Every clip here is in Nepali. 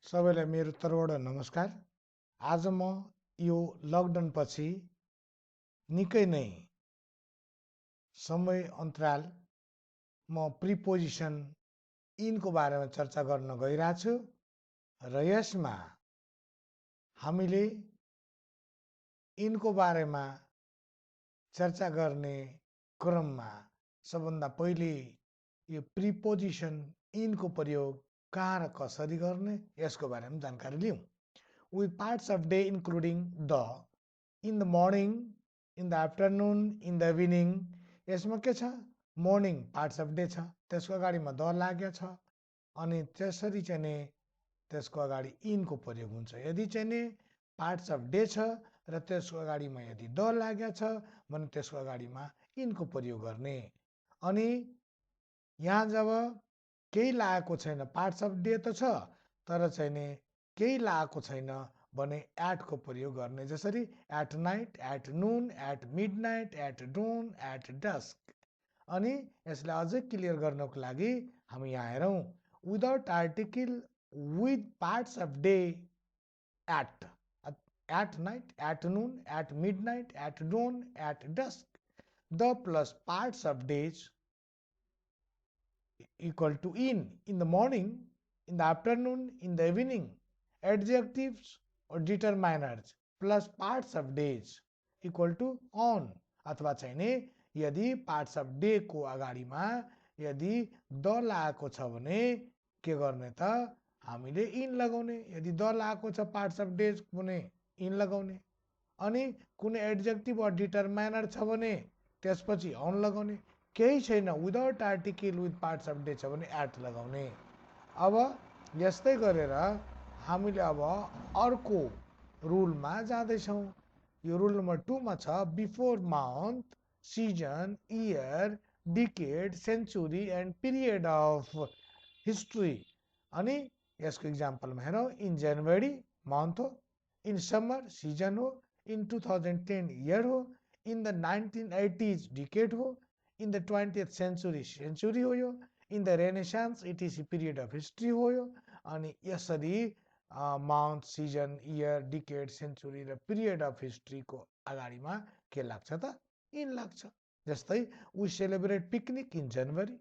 सबैलाई मेरो तर्फबाट नमस्कार। आज म यो लकडाउन पछि निकै नै समय अन्तराल म प्रिपोजिसन इनको बारेमा चर्चा गर्न गइरहेको छु र यसमा हामीले इनको बारेमा चर्चा गर्ने क्रममा सबभन्दा पहिले यो प्रिपोजिसन इनको प्रयोग कहाँ र कसरी गर्ने यसको बारेमा जानकारी लिउँ। With parts of day including the, in the morning, in the afternoon, in the evening. यसमा के छ, मर्निङ पार्ट्स अफ डे छ, त्यसको अगाडिमा द लागेको छ अनि त्यसरी चाहिँ नि त्यसको अगाडि इनको प्रयोग हुन्छ। यदि चाहिँ नि पार्ट्स अफ डे छ र त्यसको अगाडिमा यदि द लागेको छ भने त्यसको अगाडिमा इनको प्रयोग गर्ने। अनि यहाँ जब केही लागेको छैन, पार्ट्स अफ डे त छ तर चाहिँ नि केही लागेको छैन भने एटको प्रयोग गर्ने। जसरी at night, at noon, at midnight, at dawn, at dusk. अनि यसलाई अझै क्लियर गर्नको लागि हामी यहाँ हेरौँ, without article with parts of day at, at night, at noon, at midnight, at dawn, at dusk, the plus parts of days equal to in the morning, in the afternoon, in the evening. Adjectives or determiners plus parts of days equal to on. अथवा चाहिँ नि यदि पार्ट्स अफ डे को अगाडिमा यदि द लागेको छ भने के गर्ने त, हामीले इन लगाउने। यदि द लागेको छ पार्ट्स अफ डेज भने इन लगाउने। अनि कुनै एडजेक्टिभ वा डिटरमाइनर छ भने त्यसपछि अन लगाउने। केही छैन, without article with parts of day छ भने एट लगाउने। अब यस्तै गरेर हामीले अब अर्को रुलमा जाँदैछौँ। यो रुल नम्बर 2 मा छ, before month, season, year, decade, century and period of history. अनि यसको इक्जाम्पलमा हेरौँ, इन जनवरी मन्थ हो, इन समर सिजन हो, इन 2010 इयर हो, इन द 1980s डिकेड हो, in the 20th century century हो यो, इन द रेनेसान्स इटिसी पिरियड अफ हिस्ट्री हो यो। अनि यसरी month, season, year, decade, century र पिरियड अफ हिस्ट्रीको अगाडिमा के लाग्छ त, इन लाग्छ। जस्तै we celebrate picnic in January,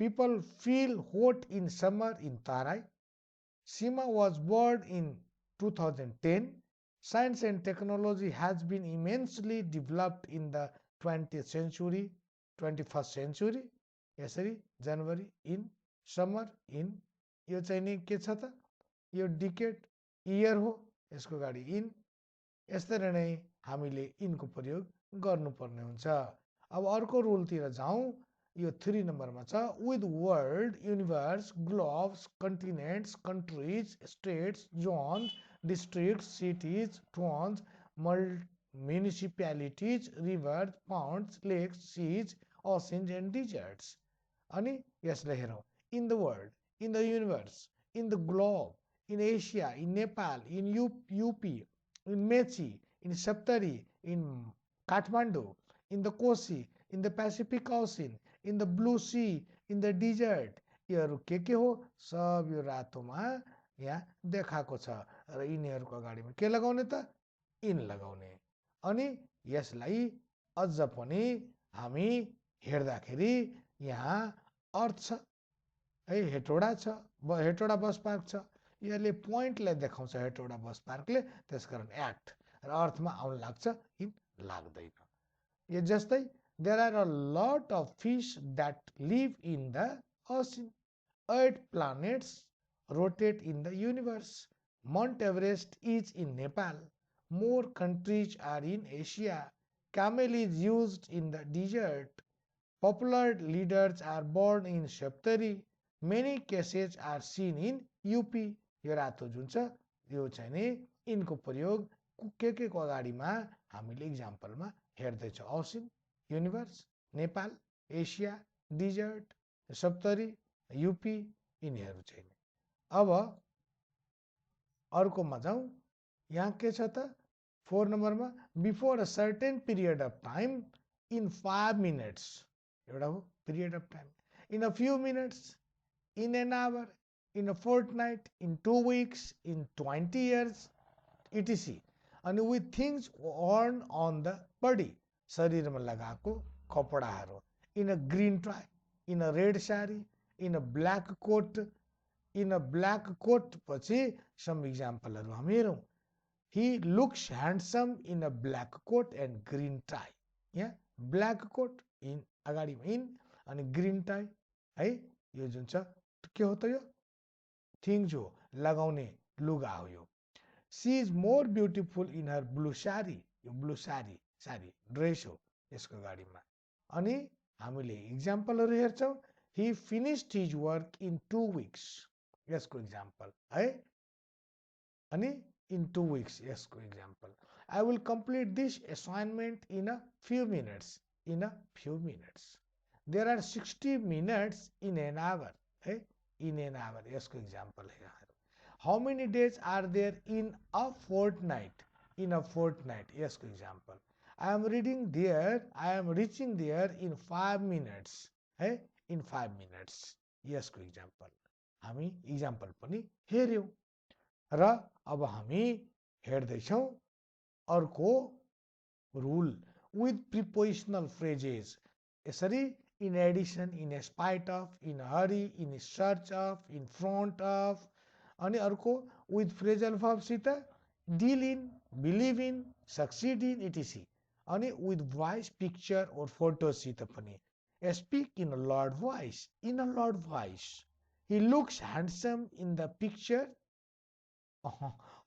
people feel hot in summer in Terai, Seema was born in 2010, science and technology has been immensely developed in the 20th century, 21st century. यसरी जनवरी इन, समर इन, यो चाहिँ नि के छ त, यो डिकेड, इयर हो, यसको अगाडि इन। यसरी नै हामीले इनको प्रयोग गर्नुपर्ने हुन्छ। अब अर्को रुलतिर जाउँ। यो 3 नम्बरमा छ, with world, universe, globes, continents, countries, states, zones, districts, cities, towns, municipalities, rivers, pounds, lakes, seas, oceans and deserts. अनि यसलाई हेरौँ, in the world, in the universe, in the globe, in Asia, in Nepal, in UP, in Mechi, in Saptari, in Kathmandu, in the Koshi, in the Pacific Ocean, in the blue sea, in the desert. योहरू के हो, सब यो रातोमा यहाँ देखाएको छ र यिनीहरूको अगाडिमा के लगाउने त, इन लगाउने। अनि यसलाई अझ पनि हामी हेर्दाखेरि यहाँ अर्थ छ है, हेटौडा छ, हेटौडा बस पार्क छ, यसले पोइन्टलाई देखाउँछ हेटौडा बस पार्कले, त्यसकारण एट र अर्थमा आउन लाग्छ, इन लाग्दैन। यो जस्तै there are a lot of fish that live in the ocean, 8 planets rotate in the universe, Mount Everest is in Nepal, more countries are in Asia, camel is used in the desert, popular leaders are born in Saptari, many cases are seen in UP। यो रातो जुन छ यो चाहिँ नि इनको प्रयोग के को अगाडिमा हामीले इक्जाम्पलमा हेर्दैछौँ, ocean, universe, Nepal, Asia, desert, Saptari, UP, यिनीहरू चाहिँ। अब अर्कोमा जाउँ। यहाँ के छ त, 4 नम्बरमा, before a certain period of time, in 5 minutes, एउटा हो period of time, in a few minutes, in an hour, in a fortnight, in 2 weeks, in 20 years, etc. अनि with things worn on the body, शरीरमा लगाएको कपडाहरू, in a green tie, in a red saree, in a black coat, in a black coat पछि some exampleहरू हामी हेरौँ. He looks handsome in a black coat and green tie. यहाँ black coat in अगाडिमा in अनि green tie है, यो जुन छ के हो त, यो थिङ्स हो, लगाउने लुगा हो यो. She is more beautiful in her blue saree. यो ब्लू सारी ड्रेस हो यसको अगाडिमा. अनि हामीले इक्जाम्पलहरू हेर्छौँ. He finished his work in 2 weeks. यसको इक्जाम्पल है. अनि in 2 weeks यसको example. I will complete this assignment in a few minutes. In a few minutes. There are 60 minutes in an hour. है, in an hour यसको इक्जाम्पल है. How many days are there in a fortnight? In a fortnight यसको example. I am reading there, I am reaching there in 5 minutes. है, in 5 minutes यसको इक्जाम्पल. हामी इक्जाम्पल पनि हेर्यौं र अब हामी हेर्दैछौँ अर्को रुल with prepositional phrases. यसरी in addition, in spite of, in hurry, in search of, in front of. अनि अर्को with phrasal verb सित deal in, believe in, succeed in, etc. अनि with voice, picture or photos सित पनि speak in a loud voice. In a loud voice. He looks handsome in the picture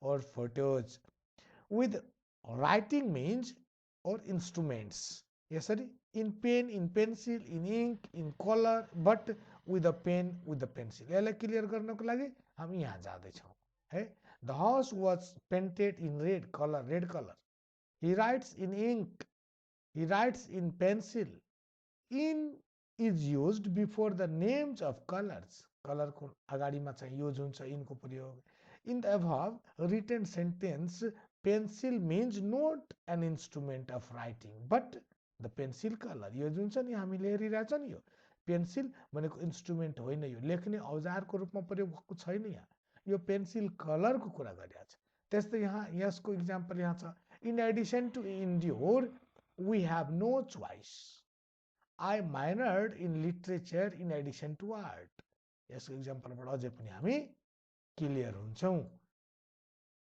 or photos. With writing means or instruments. यसरी in pen, in pencil, in ink, in color, but with a pen, with the pencil. यसलाई क्लियर गर्नको लागि हामी यहाँ जाँदैछौँ है. The house was painted in red color. He writes in ink. He writes in pencil. In is used before the names of colors. Color को अगाडिमा चाहिँ युज हुन्छ in को प्रयोग. In the above written sentence, pencil means not an instrument of writing, but the pencil color. यो जुन छ नि हामीले हेरिरहेछ नि, यो पेन्सिल भनेको इन्स्ट्रुमेन्ट होइन, यो लेख्ने औजारको रूपमा प्रयोग भएको छैन. यहाँ यो पेन्सिल कलरको कुरा गरिरहेछ. त्यस्तै यहाँ यसको इक्जाम्पल यहाँ छ. In addition to endure, we have no choice. I minored in literature in addition to art. यसको इक्जाम्पलबाट अझै पनि हामी क्लियर हुन्छौँ.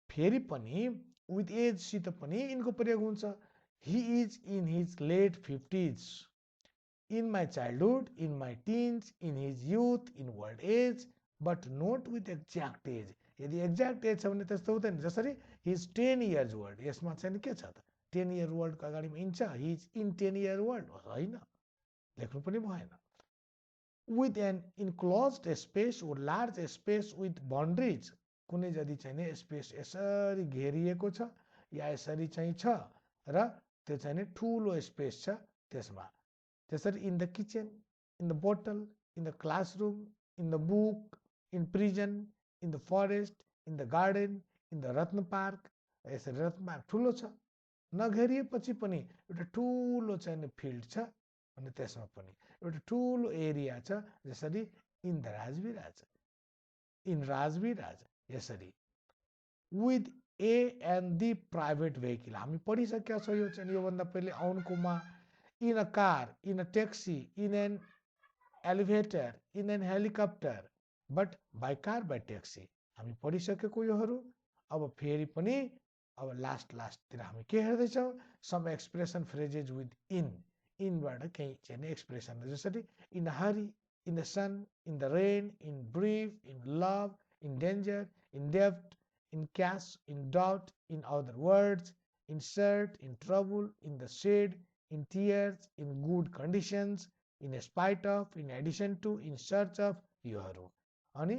फेरि पनि with age सित पनि इनको प्रयोग हुन्छ. He is in his late 50s. In my childhood, in my teens, in his youth, in old age, but not with exact age. यदि एक्ज्याक्ट एज छ भने त्यस्तो हुँदैन. जसरी he is 10 years old. यसमा चाहिँ के छ त, 10 year old को अगाडिमा इन छ. He is in 10 year old होइन, लेख्नु पनि भएन. With an enclosed space or large space with boundaries. कुनै यदि चाहिँ नि स्पेस यसरी घेरिएको छ या यसरी चाहिँ छ र त्यो चाहिँ नि ठुलो स्पेस छ त्यसमा. त्यसरी in the kitchen, in the bottle, in the classroom, in the book, in prison, in the forest, in the garden, in the Ratna park. यसरी रत्न पार्क ठुलो छ, नघेरिएपछि पनि एउटा ठुलो चाहिँ नि फिल्ड छ अनि त्यसमा पनि एउटा ठुलो एरिया छ. जसरी in the Rajbiraj, in Rajbiraj यसरी. with a and the private vehicle. हामी पढिसकेका छौँ यो चाहिँ योभन्दा पहिले औनकोमा. in a car, in a taxi, in an elevator, in an helicopter, but by car, by taxi. हामी पढिसकेको योहरू. अब फेरि पनि अब लास्टतिर हामी के हेर्दैछौँ, some expression phrases with in. इनबाट केही चाहिँ एक्सप्रेसन जसरी in a hurry, in the sun, in the rain, in brief, in love, in danger, in debt, in cash, in doubt, in other words, in search, in trouble, in the shade, in tears, in good conditions, in spite of, in addition to, in search of. योहरू. अनि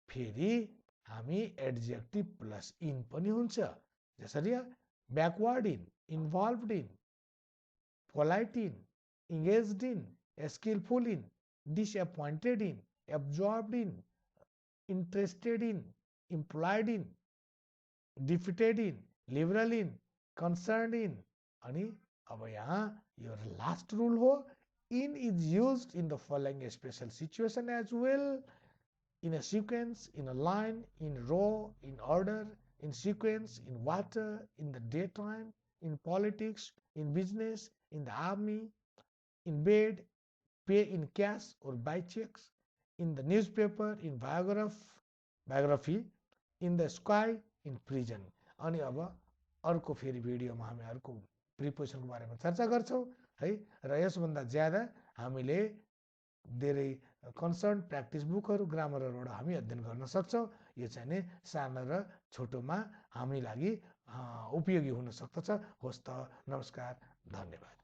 फेरि हामी एडजेक्टिभ प्लस इन पनि हुन्छ. जसरी backward in, involved in, polite in, engaged in, skillful in, disappointed in, absorbed in, interested in, employed in, defeated in, liberal in, concerned in. अनि अब यहाँ यो लास्ट रूल हो. in is used in the following special situation as well. in a sequence, in a line, in row, in order, in sequence, in water, in the daytime, in politics, in business, in the army, in bed, pay in cash or by checks, in the newspaper, in biography, in the sky, in prison. अनि अब अर्को फेरि भिडियोमा हामी अर्को प्रिपोजिसनको बारेमा चर्चा गर्छौँ है। र यसभन्दा ज्यादा हामीले धेरै कन्सर्न प्र्याक्टिस बुकहरू ग्रामरहरूबाट हामी अध्ययन गर्न सक्छौँ। यो चाहिँ नि सानो र छोटोमा हामी लागि उपयोगी हुन सक्दछ। होस् त, नमस्कार, धन्यवाद।